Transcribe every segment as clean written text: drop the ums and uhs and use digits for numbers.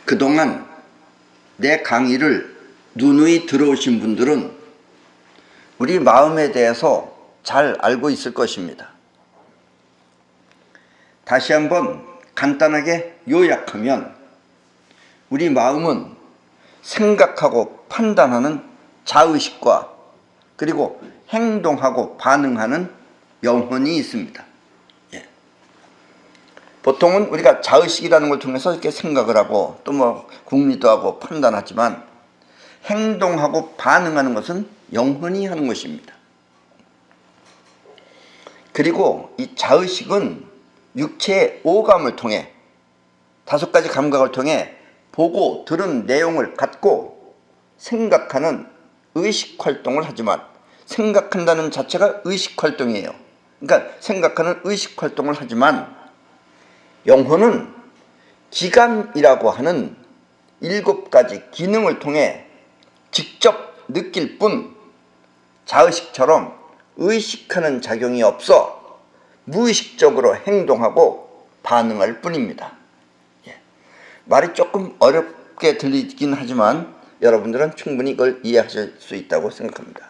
그동안 내 강의를 누누이 들어오신 분들은 우리 마음에 대해서 잘 알고 있을 것입니다. 다시 한번 간단하게 요약하면 우리 마음은 생각하고 판단하는 자의식과 그리고 행동하고 반응하는 영혼이 있습니다. 보통은 우리가 자의식이라는 걸 통해서 이렇게 생각을 하고 또 뭐 궁리도 하고 판단하지만 행동하고 반응하는 것은 영혼이 하는 것입니다. 그리고 이 자의식은 육체의 오감을 통해 5가지 감각을 통해 보고 들은 내용을 갖고 생각하는 의식활동을 하지만 생각한다는 자체가 의식활동이에요. 그러니까 생각하는 의식활동을 하지만 영혼은 기감이라고 하는 7가지 기능을 통해 직접 느낄 뿐 자의식처럼 의식하는 작용이 없어 무의식적으로 행동하고 반응할 뿐입니다. 말이 조금 어렵게 들리긴 하지만 여러분들은 충분히 이걸 이해하실 수 있다고 생각합니다.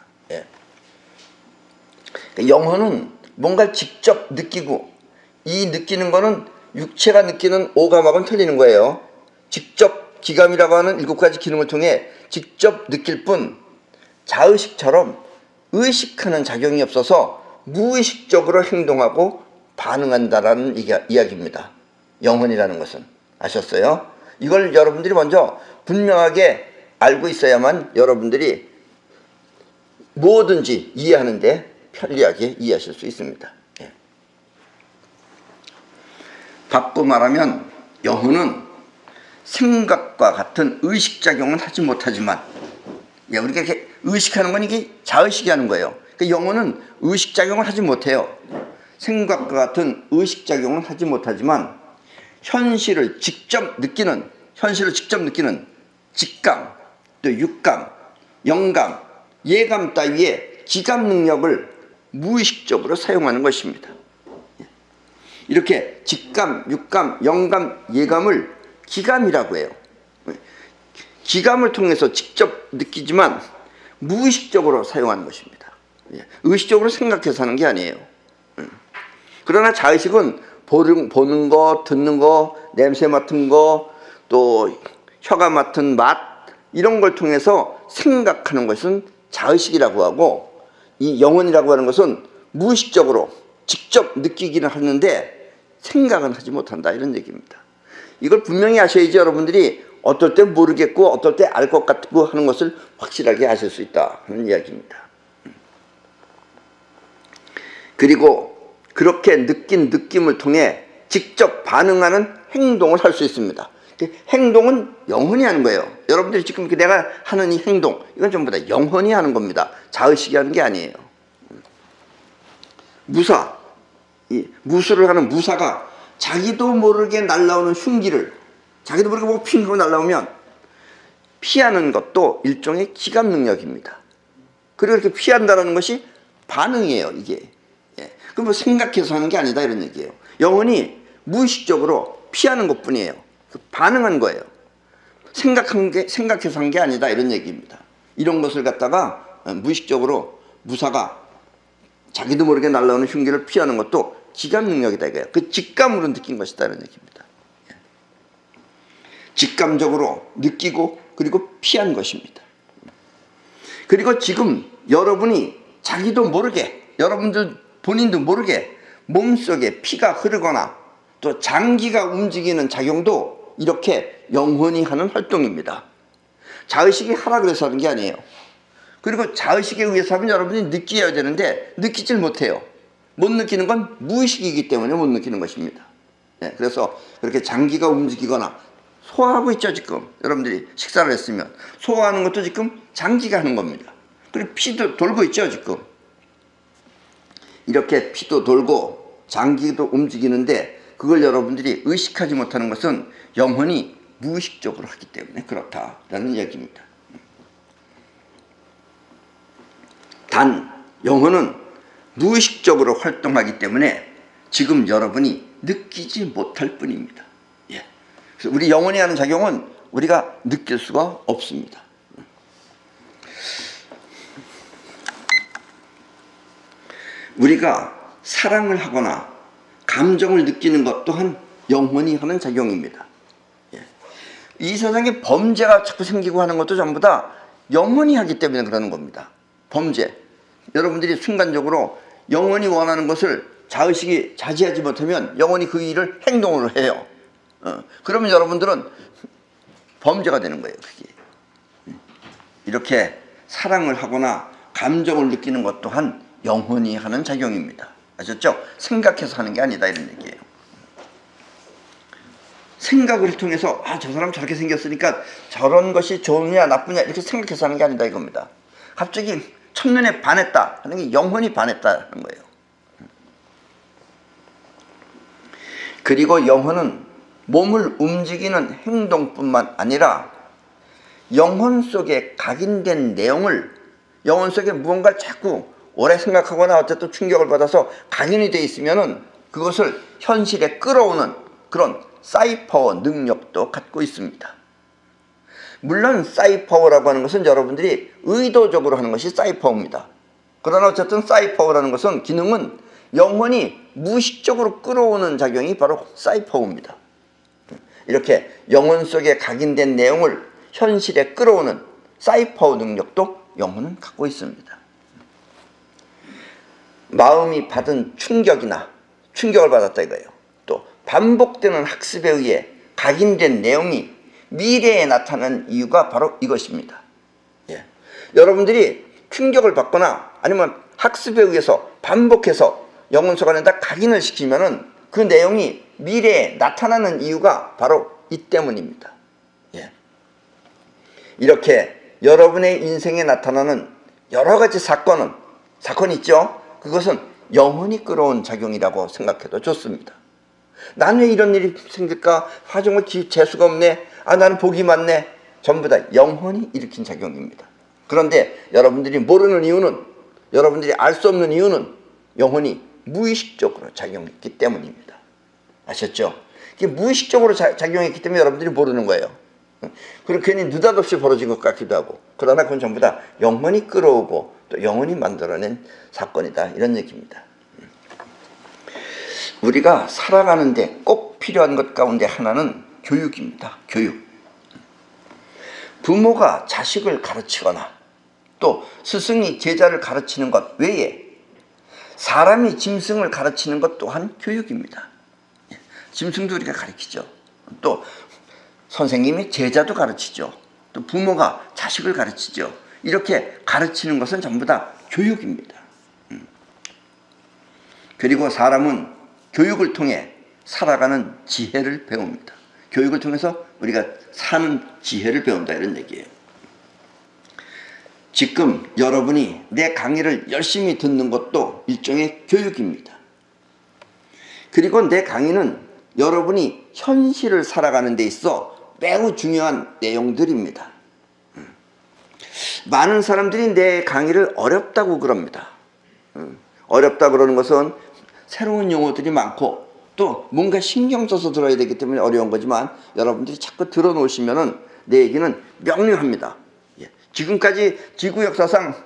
영혼은 뭔가를 직접 느끼고 이 느끼는 거는 육체가 느끼는 오감하고는 틀리는 거예요. 직접 기감이라고 하는 7가지 기능을 통해 직접 느낄 뿐 자의식처럼 의식하는 작용이 없어서 무의식적으로 행동하고 반응한다라는 이야기입니다. 영혼이라는 것은. 아셨어요? 이걸 여러분들이 먼저 분명하게 알고 있어야만 여러분들이 뭐든지 이해하는데 편리하게 이해하실 수 있습니다. 바꿔 말하면 영혼은 생각과 같은 의식작용은 하지 못하지만 우리가 이렇게 의식하는 건 이게 자의식이 하는 거예요. 그러니까 영혼은 의식작용을 하지 못해요. 생각과 같은 의식작용은 하지 못하지만 현실을 직접 느끼는 직감, 또 육감, 영감, 예감 따위의 기감 능력을 무의식적으로 사용하는 것입니다. 이렇게 직감, 육감, 영감, 예감을 기감이라고 해요. 기감을 통해서 직접 느끼지만 무의식적으로 사용하는 것입니다. 의식적으로 생각해서 하는 게 아니에요. 그러나 자의식은 보는 거, 듣는 거, 냄새 맡은 거, 또 혀가 맡은 맛 이런 걸 통해서 생각하는 것은 자의식이라고 하고 이 영혼이라고 하는 것은 무의식적으로 직접 느끼기는 하는데 생각은 하지 못한다 이런 얘기입니다. 이걸 분명히 아셔야지 여러분들이 어떨 때 모르겠고 어떨 때 알 것 같고 하는 것을 확실하게 아실 수 있다 하는 이야기입니다. 그리고 그렇게 느낀 느낌을 통해 직접 반응하는 행동을 할 수 있습니다. 행동은 영혼이 하는 거예요. 여러분들이 지금 내가 하는 이 행동 이건 전부 다 영혼이 하는 겁니다. 자의식이 하는 게 아니에요. 무술을 하는 무사가 자기도 모르게 날라오는 흉기를 자기도 모르게 뭐 핑크로 날라오면 피하는 것도 일종의 기감 능력입니다. 그리고 이렇게 피한다는 것이 반응이에요. 이게 그럼 뭐 생각해서 하는 게 아니다 이런 얘기예요. 영혼이 무의식적으로 피하는 것뿐이에요. 반응한 거예요. 생각해서 한 게 아니다 이런 얘기입니다. 이런 것을 갖다가 무의식적으로 무사가 자기도 모르게 날라오는 흉기를 피하는 것도 기감 능력이다 이거예요. 그 직감으로 느낀 것이다 이런 얘기입니다. 직감적으로 느끼고 그리고 피한 것입니다. 그리고 지금 여러분이 자기도 모르게 여러분들 본인도 모르게 몸속에 피가 흐르거나 또 장기가 움직이는 작용도 이렇게 영혼이 하는 활동입니다. 자의식이 하라 그래서 하는 게 아니에요. 그리고 자의식에 의해서 하면 여러분이 느껴야 되는데 느끼질 못해요. 못 느끼는 건 무의식이기 때문에 못 느끼는 것입니다. 그래서 그렇게 장기가 움직이거나 소화하고 있죠 지금. 여러분들이 식사를 했으면 소화하는 것도 지금 장기가 하는 겁니다. 그리고 피도 돌고 있죠 지금. 이렇게 피도 돌고 장기도 움직이는데 그걸 여러분들이 의식하지 못하는 것은 영혼이 무의식적으로 하기 때문에 그렇다라는 얘기입니다. 단 영혼은 무의식적으로 활동하기 때문에 지금 여러분이 느끼지 못할 뿐입니다. 그래서 우리 영혼이 하는 작용은 우리가 느낄 수가 없습니다. 우리가 사랑을 하거나 감정을 느끼는 것 또한 영혼이 하는 작용입니다. 이 세상에 범죄가 자꾸 생기고 하는 것도 전부 다 영혼이 하기 때문에 그러는 겁니다. 범죄. 여러분들이 순간적으로 영혼이 원하는 것을 자의식이 자제하지 못하면 영혼이 그 일을 행동으로 해요. 그러면 여러분들은 범죄가 되는 거예요. 그게. 이렇게 사랑을 하거나 감정을 느끼는 것 또한 영혼이 하는 작용입니다. 아셨죠? 생각해서 하는 게 아니다 이런 얘기예요. 생각을 통해서 저 사람 저렇게 생겼으니까 저런 것이 좋으냐 나쁘냐 이렇게 생각해서 하는 게 아니다 이겁니다. 갑자기 첫눈에 반했다 하는 게 영혼이 반했다는 거예요. 그리고 영혼은 몸을 움직이는 행동뿐만 아니라 영혼 속에 각인된 내용을, 영혼 속에 무언가를 자꾸 오래 생각하거나 어쨌든 충격을 받아서 각인이 되어 있으면은 그것을 현실에 끌어오는 그런 사이퍼 능력도 갖고 있습니다. 물론 사이퍼라고 하는 것은 여러분들이 의도적으로 하는 것이 사이퍼입니다. 그러나 어쨌든 사이퍼라는 것은 기능은 영혼이 무의식적으로 끌어오는 작용이 바로 사이퍼입니다. 이렇게 영혼 속에 각인된 내용을 현실에 끌어오는 사이퍼 능력도 영혼은 갖고 있습니다. 마음이 받은 충격을 받았다 이거예요. 또 반복되는 학습에 의해 각인된 내용이 미래에 나타나는 이유가 바로 이것입니다. 여러분들이 충격을 받거나 아니면 학습에 의해서 반복해서 영혼 속 안에다 각인을 시키면은 그 내용이 미래에 나타나는 이유가 바로 이 때문입니다. 이렇게 여러분의 인생에 나타나는 여러 가지 사건이 있죠. 그것은 영혼이 끌어온 작용이라고 생각해도 좋습니다. 난 왜 이런 일이 생길까? 정말 재수가 없네. 나는 복이 많네. 전부 다 영혼이 일으킨 작용입니다. 그런데 여러분들이 모르는 이유는, 여러분들이 알 수 없는 이유는 영혼이 무의식적으로 작용했기 때문입니다. 아셨죠? 이게 무의식적으로 작용했기 때문에 여러분들이 모르는 거예요. 그리고 괜히 느닷없이 벌어진 것 같기도 하고, 그러나 그건 전부 다 영혼이 끌어오고 또 영혼이 만들어낸 사건이다 이런 얘기입니다. 우리가 살아가는데 꼭 필요한 것 가운데 하나는 교육입니다. 교육. 부모가 자식을 가르치거나 또 스승이 제자를 가르치는 것 외에 사람이 짐승을 가르치는 것 또한 교육입니다. 짐승도 우리가 가르치죠. 또 선생님이 제자도 가르치죠. 또 부모가 자식을 가르치죠. 이렇게 가르치는 것은 전부 다 교육입니다. 그리고 사람은 교육을 통해 살아가는 지혜를 배웁니다. 교육을 통해서 우리가 사는 지혜를 배운다 이런 얘기예요. 지금 여러분이 내 강의를 열심히 듣는 것도 일종의 교육입니다. 그리고 내 강의는 여러분이 현실을 살아가는 데 있어 매우 중요한 내용들입니다. 많은 사람들이 내 강의를 어렵다고 그럽니다. 어렵다 그러는 것은 새로운 용어들이 많고 또 뭔가 신경 써서 들어야 되기 때문에 어려운 거지만 여러분들이 자꾸 들어놓으시면은 내 얘기는 명료합니다. 지금까지 지구 역사상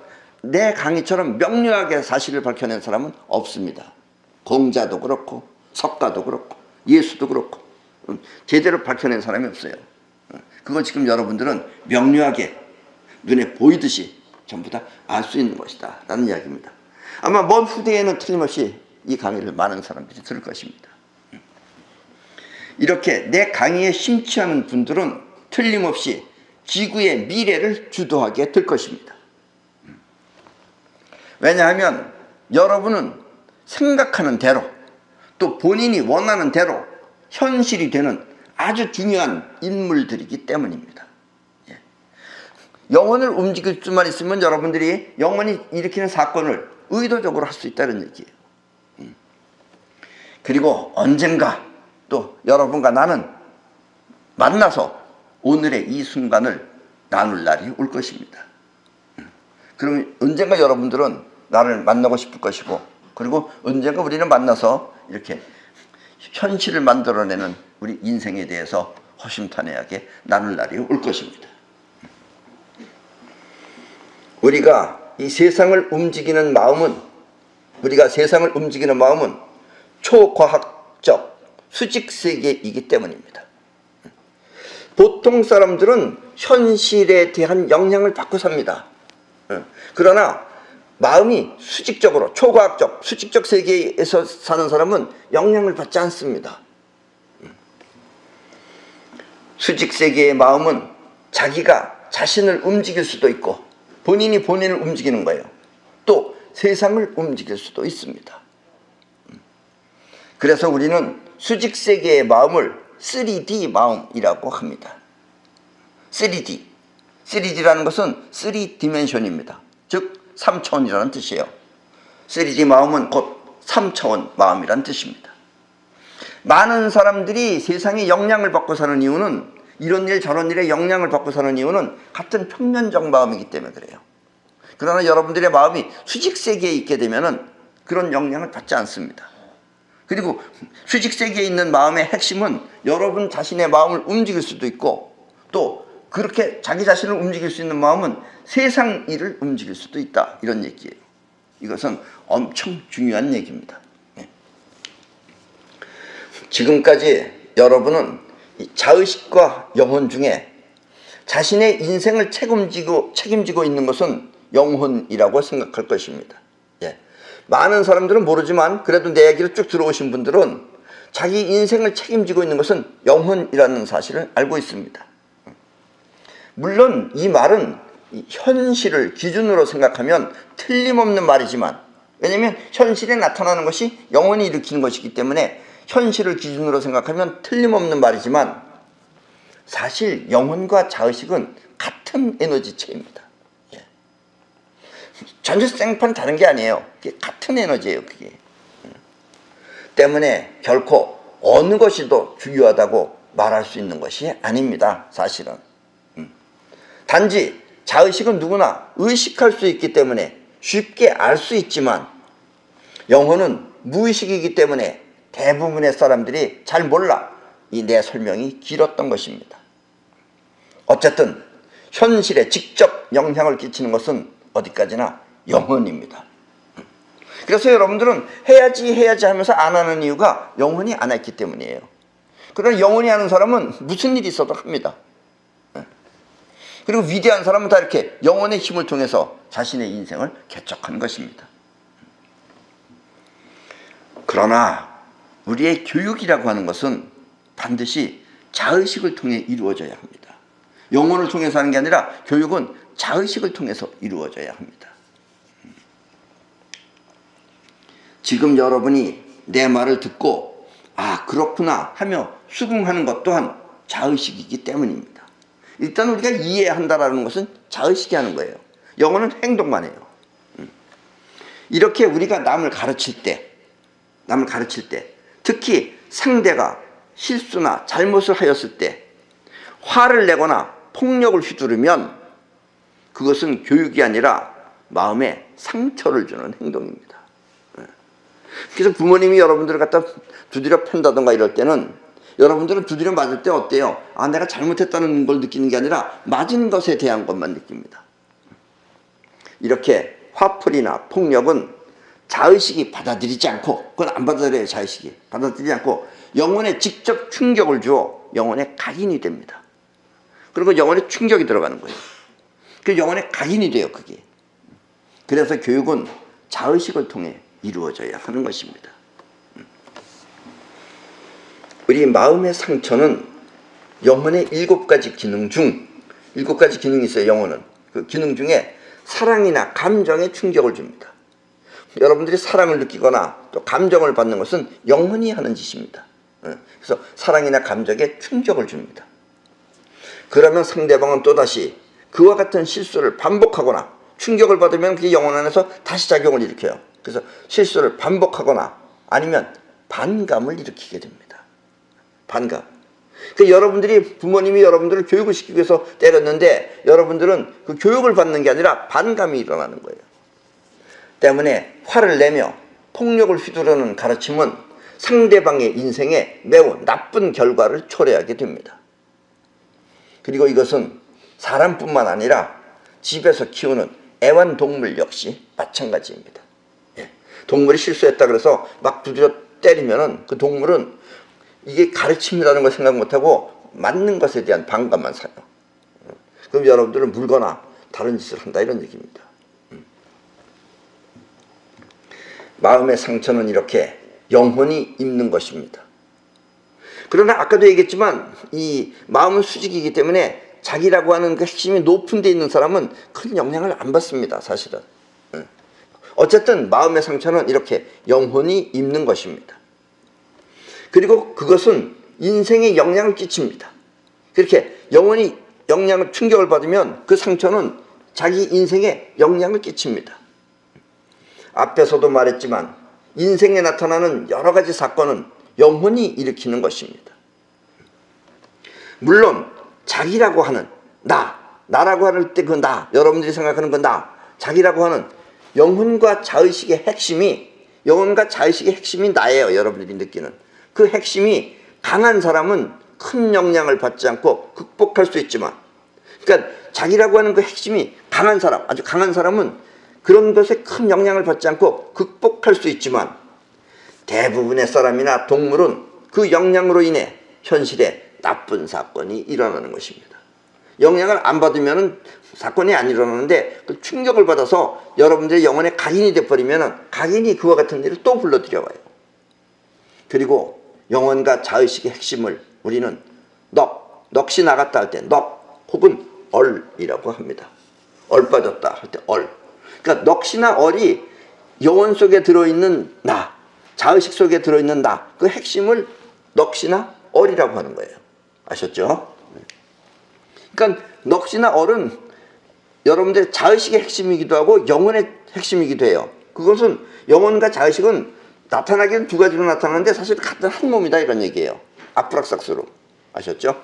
내 강의처럼 명료하게 사실을 밝혀낸 사람은 없습니다. 공자도 그렇고 석가도 그렇고 예수도 그렇고 제대로 밝혀낸 사람이 없어요. 그걸 지금 여러분들은 명료하게 눈에 보이듯이 전부 다 알 수 있는 것이다 라는 이야기입니다. 아마 먼 후대에는 틀림없이 이 강의를 많은 사람들이 들을 것입니다. 이렇게 내 강의에 심취하는 분들은 틀림없이 지구의 미래를 주도하게 될 것입니다. 왜냐하면 여러분은 생각하는 대로 또 본인이 원하는 대로 현실이 되는 아주 중요한 인물들이기 때문입니다. 영혼을 움직일 수만 있으면 여러분들이 영혼이 일으키는 사건을 의도적으로 할 수 있다는 얘기예요. 그리고 언젠가 또 여러분과 나는 만나서 오늘의 이 순간을 나눌 날이 올 것입니다. 그럼 언젠가 여러분들은 나를 만나고 싶을 것이고, 그리고 언젠가 우리는 만나서 이렇게 현실을 만들어내는 우리 인생에 대해서 허심탄회하게 나눌 날이 올 것입니다. 우리가 이 세상을 움직이는 마음은 초과학적 수직세계이기 때문입니다. 보통 사람들은 현실에 대한 영향을 받고 삽니다. 그러나 마음이 수직적으로 초과학적 수직적 세계에서 사는 사람은 영향을 받지 않습니다. 수직세계의 마음은 자기가 자신을 움직일 수도 있고 본인이 본인을 움직이는 거예요. 또 세상을 움직일 수도 있습니다. 그래서 우리는 수직세계의 마음을 3D 마음이라고 합니다. 3D라는 것은 3디멘션입니다. 즉 3차원이라는 뜻이에요. 3D 마음은 곧 3차원 마음이라는 뜻입니다. 많은 사람들이 세상에 영향을 받고 사는 이유는, 이런 일 저런 일에 영향을 받고 사는 이유는 같은 평면적 마음이기 때문에 그래요. 그러나 여러분들의 마음이 수직세계에 있게 되면 그런 영향을 받지 않습니다. 그리고 수직세계에 있는 마음의 핵심은 여러분 자신의 마음을 움직일 수도 있고, 또 그렇게 자기 자신을 움직일 수 있는 마음은 세상 일을 움직일 수도 있다, 이런 얘기예요. 이것은 엄청 중요한 얘기입니다. 지금까지 여러분은 자의식과 영혼 중에 자신의 인생을 책임지고 있는 것은 영혼이라고 생각할 것입니다. 많은 사람들은 모르지만 그래도 내 얘기를 쭉 들어오신 분들은 자기 인생을 책임지고 있는 것은 영혼이라는 사실을 알고 있습니다. 물론 이 말은 현실을 기준으로 생각하면 틀림없는 말이지만, 왜냐하면 현실에 나타나는 것이 영혼이 일으키는 것이기 때문에 현실을 기준으로 생각하면 틀림없는 말이지만, 사실 영혼과 자의식은 같은 에너지체입니다. 전혀 생판 다른 게 아니에요. 그게 같은 에너지예요. 그게. 때문에 결코 어느 것이 더 중요하다고 말할 수 있는 것이 아닙니다. 사실은. 단지 자의식은 누구나 의식할 수 있기 때문에 쉽게 알 수 있지만, 영혼은 무의식이기 때문에 대부분의 사람들이 잘 몰라 이 내 설명이 길었던 것입니다. 어쨌든 현실에 직접 영향을 끼치는 것은 어디까지나 영혼입니다. 그래서 여러분들은 해야지 하면서 안 하는 이유가 영혼이 안 했기 때문이에요. 그러나 영혼이 하는 사람은 무슨 일이 있어도 합니다. 그리고 위대한 사람은 다 이렇게 영혼의 힘을 통해서 자신의 인생을 개척한 것입니다. 그러나 우리의 교육이라고 하는 것은 반드시 자의식을 통해 이루어져야 합니다. 영혼을 통해서 하는 게 아니라 교육은 자의식을 통해서 이루어져야 합니다. 지금 여러분이 내 말을 듣고 아 그렇구나 하며 수긍하는 것 또한 자의식이기 때문입니다. 일단 우리가 이해한다라는 것은 자의식이 하는 거예요. 영어는 행동만 해요. 이렇게 우리가 남을 가르칠 때 특히 상대가 실수나 잘못을 하였을 때 화를 내거나 폭력을 휘두르면 그것은 교육이 아니라 마음에 상처를 주는 행동입니다. 그래서 부모님이 여러분들을 갖다 두드려 팬다던가 이럴 때는 여러분들은 두드려 맞을 때 어때요? 아, 내가 잘못했다는 걸 느끼는 게 아니라 맞은 것에 대한 것만 느낍니다. 이렇게 화풀이나 폭력은 자의식이 받아들이지 않고, 그건 안 받아들여요. 자의식이 받아들이지 않고 영혼에 직접 충격을 주어 영혼에 각인이 됩니다. 그리고 영혼에 충격이 들어가는 거예요. 그 영혼에 각인이 돼요. 그게. 그래서 교육은 자의식을 통해 이루어져야 하는 것입니다. 우리 마음의 상처는 영혼의 7가지 기능이 있어요. 영혼은 그 기능 중에 사랑이나 감정에 충격을 줍니다. 여러분들이 사랑을 느끼거나 또 감정을 받는 것은 영혼이 하는 짓입니다. 그래서 사랑이나 감정에 충격을 줍니다. 그러면 상대방은 또다시 그와 같은 실수를 반복하거나, 충격을 받으면 그게 영혼 안에서 다시 작용을 일으켜요. 그래서 실수를 반복하거나 아니면 반감을 일으키게 됩니다. 반감. 여러분들이, 부모님이 여러분들을 교육을 시키기 위해서 때렸는데 여러분들은 그 교육을 받는 게 아니라 반감이 일어나는 거예요. 때문에 화를 내며 폭력을 휘두르는 가르침은 상대방의 인생에 매우 나쁜 결과를 초래하게 됩니다. 그리고 이것은 사람뿐만 아니라 집에서 키우는 애완동물 역시 마찬가지입니다. 예. 동물이 실수했다 그래서 막 두드려 때리면은 그 동물은 이게 가르침이라는 걸 생각 못하고 맞는 것에 대한 반감만 사요. 그럼 여러분들은 물거나 다른 짓을 한다 이런 얘기입니다. 마음의 상처는 이렇게 영혼이 입는 것입니다. 그러나 아까도 얘기했지만 이 마음은 수직이기 때문에 자기라고 하는 그 핵심이 높은 데 있는 사람은 큰 영향을 안 받습니다. 사실은. 어쨌든 마음의 상처는 이렇게 영혼이 입는 것입니다. 그리고 그것은 인생에 영향을 끼칩니다. 그렇게 영혼이 충격을 받으면 그 상처는 자기 인생에 영향을 끼칩니다. 앞에서도 말했지만 인생에 나타나는 여러 가지 사건은 영혼이 일으키는 것입니다. 물론 자기라고 하는 나라고 할 때 그 나, 여러분들이 생각하는 그 나, 자기라고 하는 영혼과 자의식의 핵심이 나예요. 여러분들이 느끼는 그 핵심이 강한 사람은 큰 영향을 받지 않고 극복할 수 있지만, 그러니까 자기라고 하는 그 핵심이 강한 사람, 아주 강한 사람은 그런 것에 큰 영향을 받지 않고 극복할 수 있지만, 대부분의 사람이나 동물은 그 영향으로 인해 현실에 나쁜 사건이 일어나는 것입니다. 영향을 안 받으면 사건이 안 일어나는데 그 충격을 받아서 여러분들의 영혼에 각인이 돼버리면 각인이 그와 같은 일을 또 불러들여와요. 그리고 영혼과 자의식의 핵심을 우리는 넋이 나갔다 할 때 넋 혹은 얼이라고 합니다. 얼 빠졌다 할 때 얼. 그러니까 넋이나 얼이 영혼 속에 들어있는 나, 자의식 속에 들어있는 나, 그 핵심을 넋이나 얼이라고 하는 거예요. 아셨죠? 그러니까 넋이나 얼은 여러분들의 자의식의 핵심이기도 하고 영혼의 핵심이기도 해요. 그것은 영혼과 자의식은 나타나기는 두 가지로 나타나는데 사실 같은 한 몸이다 이런 얘기예요. 아프락삭스로. 아셨죠?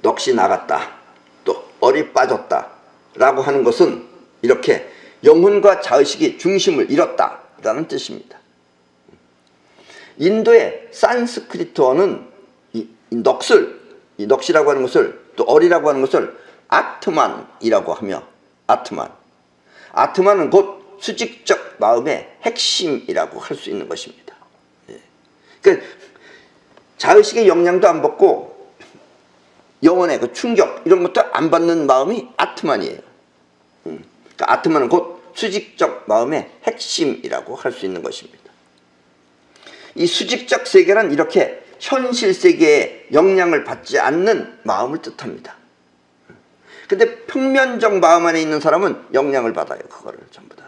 넋이 나갔다, 또 얼이 빠졌다 라고 하는 것은 이렇게 영혼과 자의식이 중심을 잃었다 라는 뜻입니다. 인도의 산스크리트어는 이 넋이라고 하는 것을, 또 얼이라고 하는 것을 아트만이라고 하며, 아트만은 곧 수직적 마음의 핵심이라고 할 수 있는 것입니다. 그러니까 자의식의 영향도 안 받고 영혼의 그 충격 이런 것도 안 받는 마음이 아트만이에요. 그러니까 아트만은 곧 수직적 마음의 핵심이라고 할 수 있는 것입니다. 이 수직적 세계는 이렇게 현실 세계에 영향을 받지 않는 마음을 뜻합니다. 근데 평면적 마음 안에 있는 사람은 영향을 받아요. 그거를 전부 다.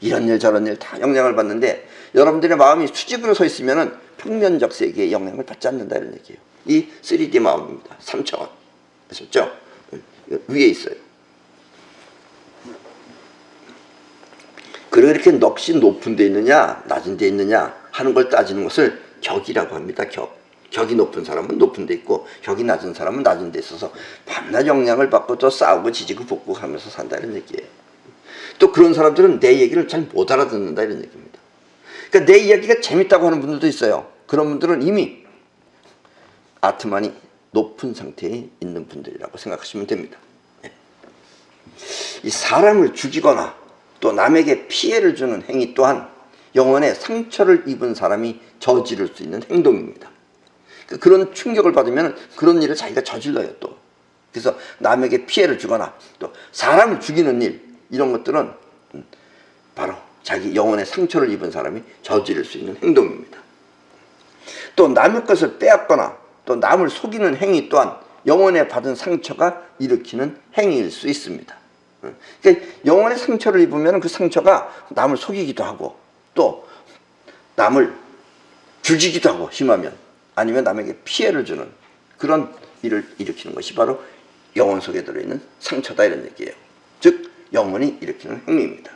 이런 일 저런 일 다 영향을 받는데, 여러분들의 마음이 수직으로 서 있으면 평면적 세계에 영향을 받지 않는다 이런 얘기예요. 이 3D 마음입니다. 3차원. 아셨죠? 위에 있어요. 그리고 이렇게 넋이 높은 데 있느냐 낮은 데 있느냐 하는 걸 따지는 것을 격이라고 합니다. 격이 높은 사람은 높은 데 있고 격이 낮은 사람은 낮은 데 있어서 밤낮 영향을 받고 또 싸우고 지지고 볶고하면서 산다 이런 얘기예요. 또 그런 사람들은 내 얘기를 잘 못 알아듣는다 이런 얘기입니다. 그러니까 내 이야기가 재밌다고 하는 분들도 있어요. 그런 분들은 이미 아트만이 높은 상태에 있는 분들이라고 생각하시면 됩니다. 이 사람을 죽이거나 또 남에게 피해를 주는 행위 또한 영혼에 상처를 입은 사람이 저지를 수 있는 행동입니다. 그런 충격을 받으면 그런 일을 자기가 저질러요 또. 그래서 남에게 피해를 주거나 또 사람을 죽이는 일, 이런 것들은 바로 자기 영혼에 상처를 입은 사람이 저지를 수 있는 행동입니다. 또 남의 것을 빼앗거나 또 남을 속이는 행위 또한 영혼에 받은 상처가 일으키는 행위일 수 있습니다. 그러니까 영혼에 상처를 입으면 그 상처가 남을 속이기도 하고 또 남을 죽이기도 하고, 심하면 아니면 남에게 피해를 주는 그런 일을 일으키는 것이 바로 영혼 속에 들어있는 상처다 이런 얘기예요. 즉 영혼이 일으키는 행위입니다.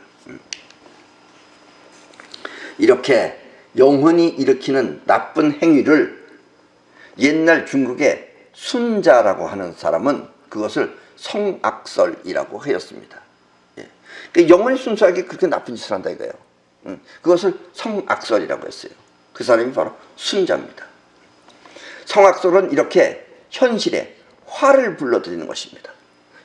이렇게 영혼이 일으키는 나쁜 행위를 옛날 중국의 순자라고 하는 사람은 그것을 성악설이라고 하였습니다. 그러니까 영혼이 순수하게 그렇게 나쁜 짓을 한다 이거예요. 그것을 성악설이라고 했어요. 그 사람이 바로 순자입니다. 성악설은 이렇게 현실에 화를 불러들이는 것입니다.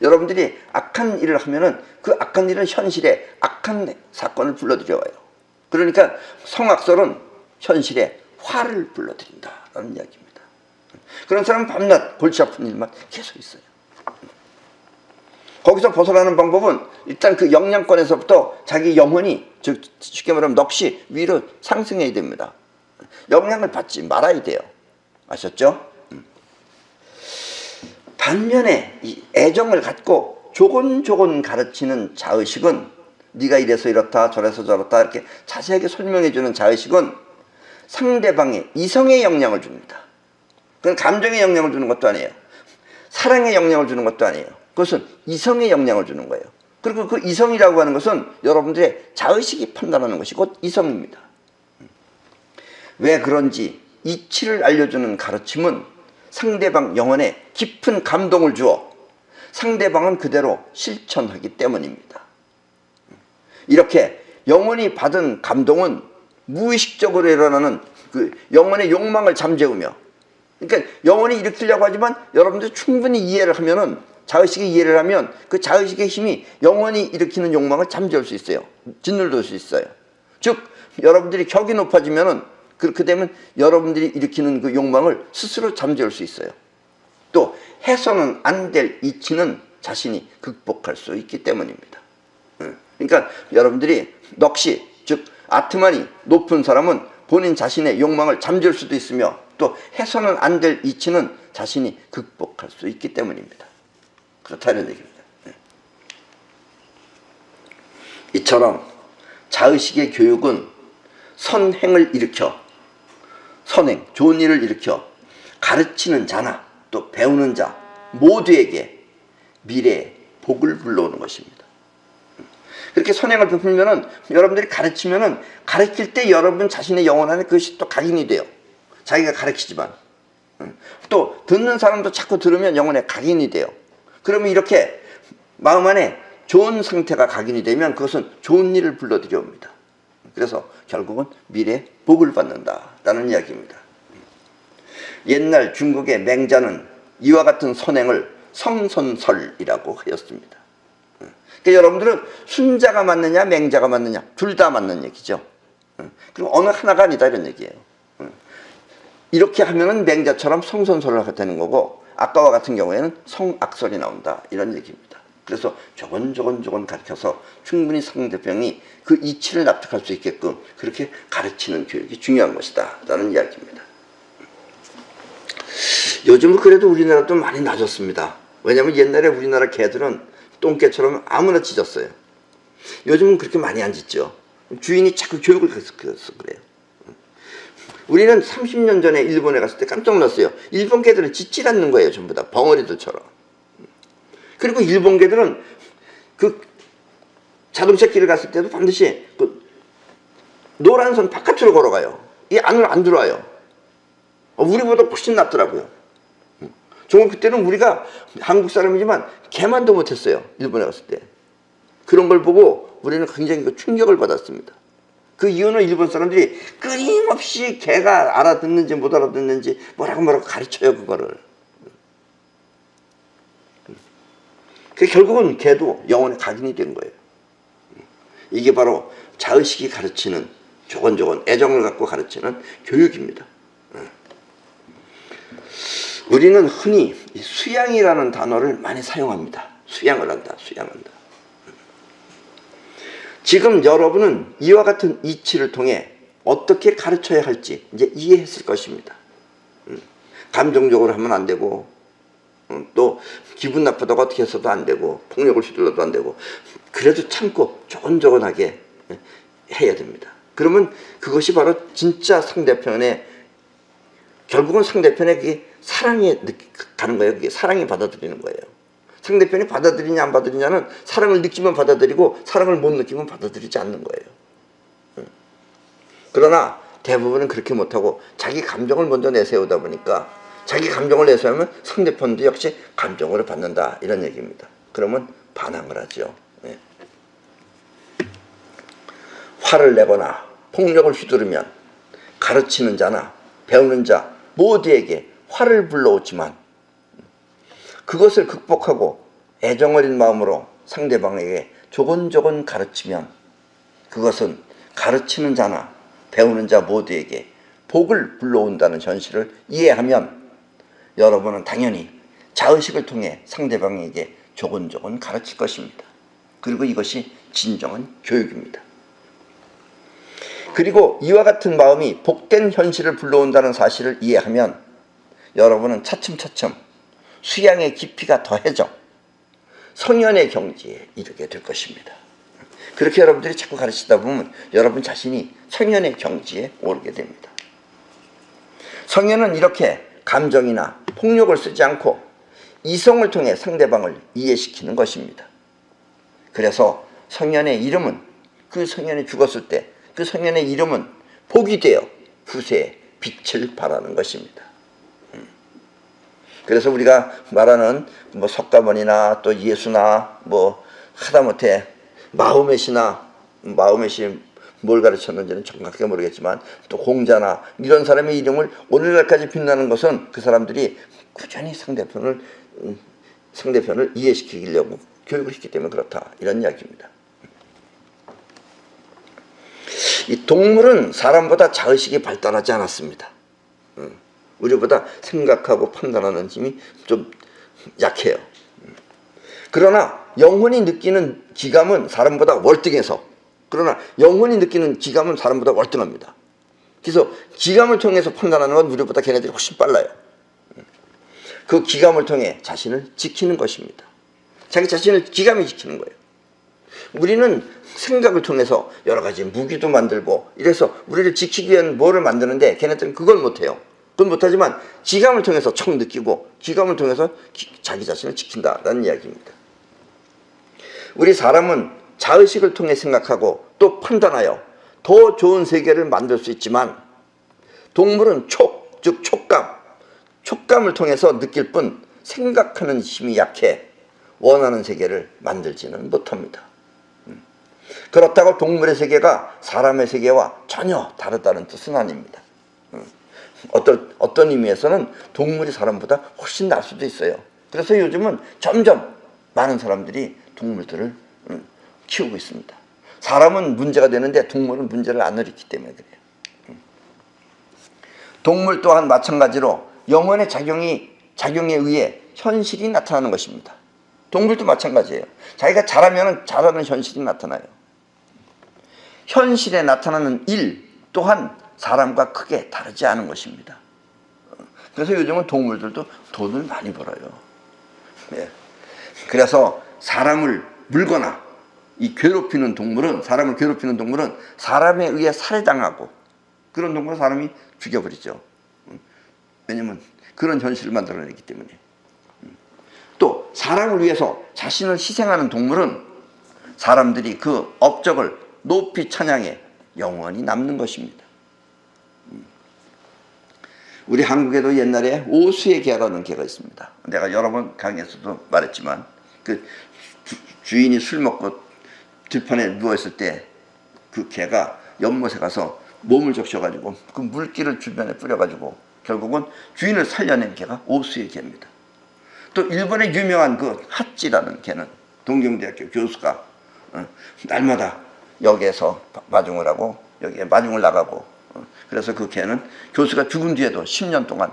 여러분들이 악한 일을 하면은 그 악한 일은 현실에 악한 사건을 불러들여와요. 그러니까 성악설은 현실에 화를 불러들인다라는 이야기입니다. 그런 사람은 밤낮 골치 아픈 일만 계속 있어요. 거기서 벗어나는 방법은 일단 그 영향권에서부터 자기 영혼이, 즉 쉽게 말하면 넋이 위로 상승해야 됩니다. 영향을 받지 말아야 돼요. 아셨죠? 반면에 이 애정을 갖고 조곤조곤 가르치는 자의식은, 네가 이래서 이렇다 저래서 저렇다 이렇게 자세하게 설명해주는 자의식은 상대방의 이성에 영향을 줍니다. 그건 감정에 영향을 주는 것도 아니에요. 사랑에 영향을 주는 것도 아니에요. 그것은 이성에 영향을 주는 거예요. 그리고 그 이성이라고 하는 것은 여러분들의 자의식이 판단하는 것이 곧 이성입니다. 왜 그런지 이치를 알려주는 가르침은 상대방 영혼에 깊은 감동을 주어 상대방은 그대로 실천하기 때문입니다. 이렇게 영혼이 받은 감동은 무의식적으로 일어나는 그 영혼의 욕망을 잠재우며, 그러니까 영혼이 일으키려고 하지만 여러분들 충분히 이해를 하면은, 자의식이 이해를 하면 그 자의식의 힘이 영혼이 일으키는 욕망을 잠재울 수 있어요. 짓눌릴 수 있어요. 즉 여러분들이 격이 높아지면은, 그렇게 되면 여러분들이 일으키는 그 욕망을 스스로 잠재울 수 있어요. 또 해서는 안 될 이치는 자신이 극복할 수 있기 때문입니다. 그러니까 여러분들이 넋이, 즉 아트만이 높은 사람은 본인 자신의 욕망을 잠재울 수도 있으며, 또 해서는 안 될 이치는 자신이 극복할 수 있기 때문입니다. 그렇다는 얘기입니다. 이처럼 자의식의 교육은 선행을 일으켜, 선행, 좋은 일을 일으켜 가르치는 자나 또 배우는 자 모두에게 미래의 복을 불러오는 것입니다. 그렇게 선행을 베풀면은, 여러분들이 가르치면은, 가르칠 때 여러분 자신의 영혼 안에 그것이 또 각인이 돼요. 자기가 가르치지만. 또 듣는 사람도 자꾸 들으면 영혼에 각인이 돼요. 그러면 이렇게 마음 안에 좋은 상태가 각인이 되면 그것은 좋은 일을 불러들여 옵니다. 그래서 결국은 미래의 복을 받는다라는 이야기입니다. 옛날 중국의 맹자는 이와 같은 선행을 성선설이라고 하였습니다. 그러니까 여러분들은 순자가 맞느냐 맹자가 맞느냐 둘 다 맞는 얘기죠. 그리고 어느 하나가 아니다 이런 얘기예요. 이렇게 하면은 맹자처럼 성선설을 하게 되는 거고, 아까와 같은 경우에는 성악설이 나온다 이런 얘기입니다. 그래서 조곤조곤 가르쳐서 충분히 상대방이 그 이치를 납득할 수 있게끔 그렇게 가르치는 교육이 중요한 것이다 라는 이야기입니다. 요즘은 그래도 우리나라도 많이 나아졌습니다. 왜냐하면 옛날에 우리나라 개들은 똥개처럼 아무나 짖었어요. 요즘은 그렇게 많이 안 짖죠. 주인이 자꾸 교육을 해서 그래요. 우리는 30년 전에 일본에 갔을 때 깜짝 놀랐어요. 일본 개들은 짖질 않는 거예요. 전부 다 벙어리들처럼. 그리고 일본 개들은 그 자동차 길을 갔을 때도 반드시 그 노란 선 바깥으로 걸어가요. 이 안으로 안 들어와요. 우리보다 훨씬 낫더라고요. 정말 그때는 우리가 한국 사람이지만 개만도 못했어요. 일본에 갔을 때. 그런 걸 보고 우리는 굉장히 충격을 받았습니다. 그 이유는 일본 사람들이 끊임없이 개가 알아듣는지 못 알아듣는지 뭐라고 가르쳐요, 그거를. 결국은 개도 영혼에 각인이 된 거예요. 이게 바로 자의식이 가르치는, 조곤조곤 애정을 갖고 가르치는 교육입니다. 우리는 흔히 수양이라는 단어를 많이 사용합니다. 수양을 한다, 수양한다. 지금 여러분은 이와 같은 이치를 통해 어떻게 가르쳐야 할지 이제 이해했을 것입니다. 감정적으로 하면 안 되고, 또 기분 나쁘다고 어떻게 해서도 안 되고, 폭력을 휘둘러도 안 되고, 그래도 참고 조곤조곤하게 해야 됩니다. 그러면 그것이 바로 진짜 상대편의, 결국은 상대편의 그게 사랑에 가는 거예요. 그게 사랑이 받아들이는 거예요. 상대편이 받아들이냐 안 받아들이냐는 사랑을 느끼면 받아들이고 사랑을 못 느끼면 받아들이지 않는 거예요. 그러나 대부분은 그렇게 못하고 자기 감정을 먼저 내세우다 보니까, 자기 감정을 내세우면 상대편도 역시 감정으로 받는다 이런 얘기입니다. 그러면 반항을 하죠. 화를 내거나 폭력을 휘두르면 가르치는 자나 배우는 자 모두에게 화를 불러오지만 그것을 극복하고 애정어린 마음으로 상대방에게 조곤조곤 가르치면 그것은 가르치는 자나 배우는 자 모두에게 복을 불러온다는 현실을 이해하면 여러분은 당연히 자의식을 통해 상대방에게 조곤조곤 가르칠 것입니다. 그리고 이것이 진정한 교육입니다. 그리고 이와 같은 마음이 복된 현실을 불러온다는 사실을 이해하면 여러분은 차츰차츰 수양의 깊이가 더해져 성현의 경지에 이르게 될 것입니다. 그렇게 여러분들이 자꾸 가르치다 보면 여러분 자신이 성현의 경지에 오르게 됩니다. 성현은 이렇게 감정이나 폭력을 쓰지 않고 이성을 통해 상대방을 이해시키는 것입니다. 그래서 성현의 이름은 그 성현이 죽었을 때 그 성현의 이름은 복이 되어 후세에 빛을 발하는 것입니다. 그래서 우리가 말하는 뭐 석가모니나 또 예수나 뭐 하다못해 마호메시나 마호메시 뭘 가르쳤는지는 정확하게 모르겠지만 또 공자나 이런 사람의 이름을 오늘날까지 빛나는 것은 그 사람들이 꾸준히 상대편을 이해시키려고 교육을 했기 때문에 그렇다 이런 이야기입니다. 이 동물은 사람보다 자의식이 발달하지 않았습니다. 우리보다 생각하고 판단하는 힘이 좀 약해요. 그러나 영혼이 느끼는 기감은 사람보다 월등해서 월등합니다. 그래서 기감을 통해서 판단하는 건 우리보다 걔네들이 훨씬 빨라요. 그 기감을 통해 자신을 지키는 것입니다. 자기 자신을 기감이 지키는 거예요. 우리는 생각을 통해서 여러 가지 무기도 만들고 이래서 우리를 지키기 위한 뭐를 만드는데 걔네들은 그걸 못해요. 그건 못하지만 기감을 통해서 척 느끼고 기감을 통해서 자기 자신을 지킨다라는 이야기입니다. 우리 사람은 자의식을 통해 생각하고 또 판단하여 더 좋은 세계를 만들 수 있지만 동물은 즉 촉감을 통해서 느낄 뿐 생각하는 힘이 약해 원하는 세계를 만들지는 못합니다. 그렇다고 동물의 세계가 사람의 세계와 전혀 다르다는 뜻은 아닙니다. 어떤 의미에서는 동물이 사람보다 훨씬 나을 수도 있어요. 그래서 요즘은 점점 많은 사람들이 동물들을 키우고 있습니다. 사람은 문제가 되는데 동물은 문제를 안 일으키기 때문에 그래요. 동물 또한 마찬가지로 영혼의 작용에 의해 현실이 나타나는 것입니다. 동물도 마찬가지예요. 자기가 잘하면 잘하는 현실이 나타나요. 현실에 나타나는 일 또한 사람과 크게 다르지 않은 것입니다. 그래서 요즘은 동물들도 돈을 많이 벌어요. 네. 그래서 사람을 물거나 사람을 괴롭히는 동물은 사람에 의해 살해당하고 그런 동물은 사람이 죽여버리죠. 왜냐면 그런 현실을 만들어내기 때문에. 또 사람을 위해서 자신을 희생하는 동물은 사람들이 그 업적을 높이 찬양해 영원히 남는 것입니다. 우리 한국에도 옛날에 오수의 개라는 개가 있습니다. 내가 여러 번 강의에서도 말했지만 그 주인이 술 먹고 들판에 누워있을 때 그 개가 연못에 가서 몸을 적셔가지고 그 물기를 주변에 뿌려가지고 결국은 주인을 살려낸 개가 오수의 개입니다. 또 일본의 유명한 그 핫지라는 개는 동경대학교 교수가 날마다 여기에서 마중을 하고 여기에 마중을 나가고 그래서 그 개는 교수가 죽은 뒤에도 10년 동안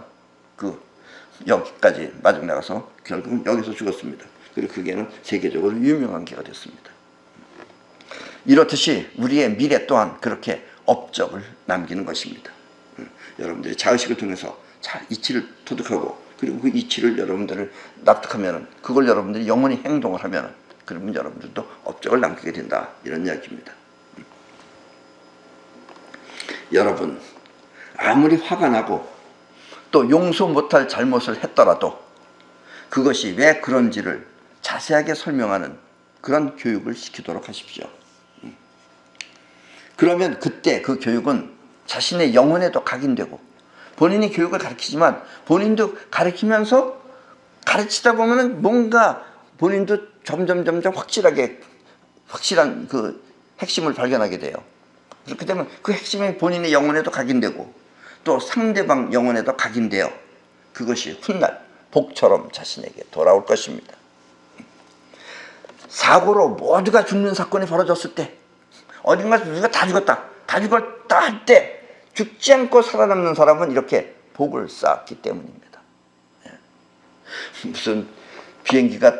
여기까지 마중 나가서 결국은 여기서 죽었습니다. 그리고 그 개는 세계적으로 유명한 개가 됐습니다. 이렇듯이 우리의 미래 또한 그렇게 업적을 남기는 것입니다. 여러분들이 자의식을 통해서 잘 이치를 터득하고 그리고 그 이치를 여러분들을 납득하면 그걸 여러분들이 영원히 행동을 하면 그러면 여러분들도 업적을 남기게 된다 이런 이야기입니다. 여러분 아무리 화가 나고 또 용서 못할 잘못을 했더라도 그것이 왜 그런지를 자세하게 설명하는 그런 교육을 시키도록 하십시오. 그러면 그때 그 교육은 자신의 영혼에도 각인되고 본인이 교육을 가르치지만 본인도 가르치면서 가르치다 보면은 뭔가 본인도 점점 확실한 그 핵심을 발견하게 돼요. 그렇게 되면 그 핵심이 본인의 영혼에도 각인되고 또 상대방 영혼에도 각인되어 그것이 훗날 복처럼 자신에게 돌아올 것입니다. 사고로 모두가 죽는 사건이 벌어졌을 때, 어딘가서 누가 다 죽었다 할 때 죽지 않고 살아남는 사람은 이렇게 복을 쌓았기 때문입니다. 무슨 비행기가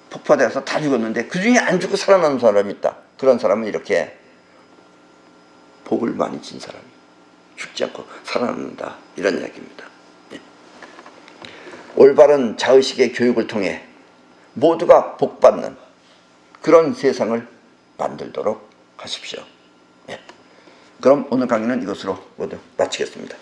폭파돼서 다 죽었는데 그 중에 안 죽고 살아남는 사람이 있다. 그런 사람은 이렇게 복을 많이 진 사람이 죽지 않고 살아남는다, 이런 이야기입니다. 올바른 자의식의 교육을 통해 모두가 복받는 그런 세상을 만들도록 하십시오. 그럼 오늘 강의는 이것으로 모두 마치겠습니다.